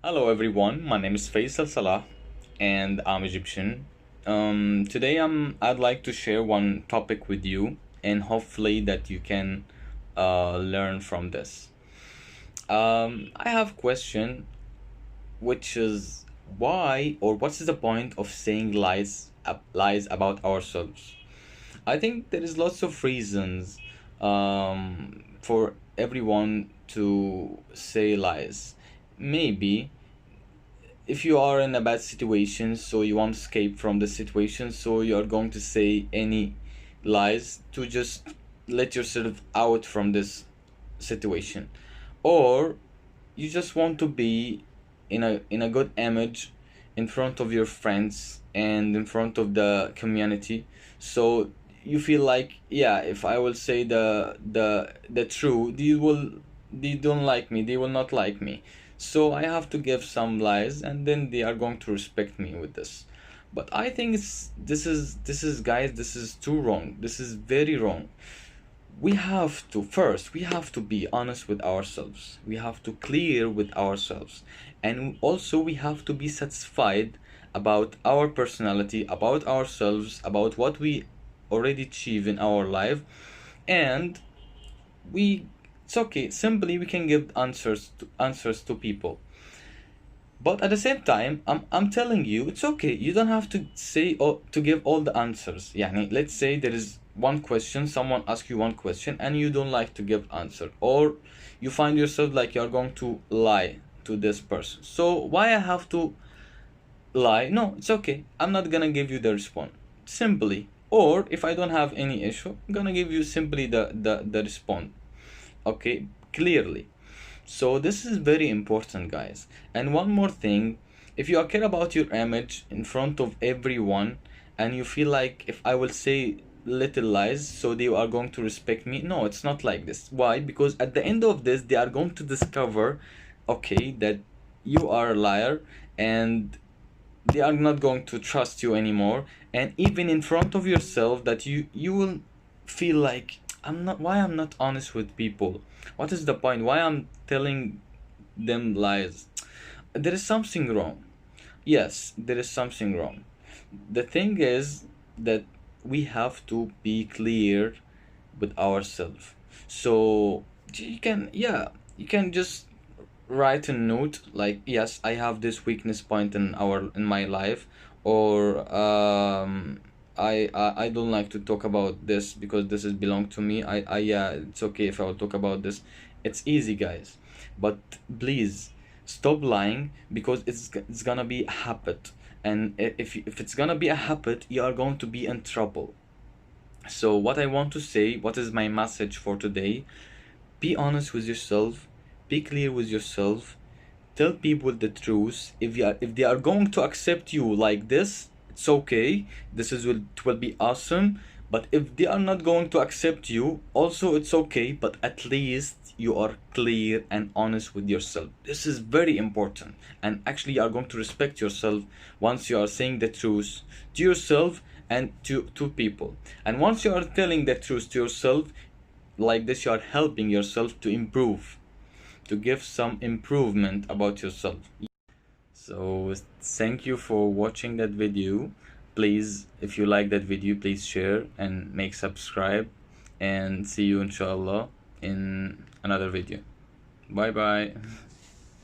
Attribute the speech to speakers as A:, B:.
A: Hello everyone, my name is Faisal Salah and I'm Egyptian. Today I'd like to share one topic with you and hopefully that you can learn from this. I have a question which is why or what's the point of saying lies about ourselves? I think there is lots of reasons for everyone to say lies. Maybe if you are in a bad situation, so you want to escape from the situation, so you are going to say any lies to just let yourself out from this situation, or you just want to be in a good image in front of your friends and in front of the community. So you feel like, yeah, if I will say the truth, they don't like me, they will not like me, so I have to give some lies and then they are going to respect me with this. But I think this is guys, this is too wrong, this is very wrong. We have to be honest with ourselves, we have to clear with ourselves, and also we have to be satisfied about our personality, about ourselves, about what we already achieve in our life. And we it's okay, simply we can give answers to people. But at the same time, I'm telling you, it's okay. You don't have to say or to give all the answers. Yani, let's say there is one question, someone asks you one question, and you don't like to give answer, or you find yourself like you're going to lie to this person. So why I have to lie? No, it's okay. I'm not gonna give you the response. Simply. Or if I don't have any issue, I'm gonna give you simply the response. Okay, clearly. So this is very important, guys. And one more thing, if you care about your image in front of everyone and you feel like if I will say little lies, so they are going to respect me. No, it's not like this. Why? Because at the end of this, they are going to discover, okay, that you are a liar, and they are not going to trust you anymore. And even in front of yourself, that you will feel like, I'm not honest with people. What is the point? Why I'm telling them lies? There is something wrong. Yes, there is something wrong. The thing is that we have to be clear with ourselves. So you can just write a note like, yes, I have this weakness point in my life, or I don't like to talk about this because this is belong to me. I Yeah, it's okay if I will talk about this. It's easy, guys, but please stop lying, because it's gonna be a habit. And if it's gonna be a habit, you are going to be in trouble. So what I want to say, what is my message for today? Be honest with yourself, be clear with yourself, tell people the truth. If they are going to accept you like this, it's okay. It will be awesome. But if they are not going to accept you, also it's okay. But at least you are clear and honest with yourself. This is very important. And actually, you are going to respect yourself once you are saying the truth to yourself and to people. And once you are telling the truth to yourself, like this, you are helping yourself to improve, to give some improvement about yourself. So thank you for watching that video. Please, if you like that video, please share and make subscribe, and see you inshallah in another video. Bye bye.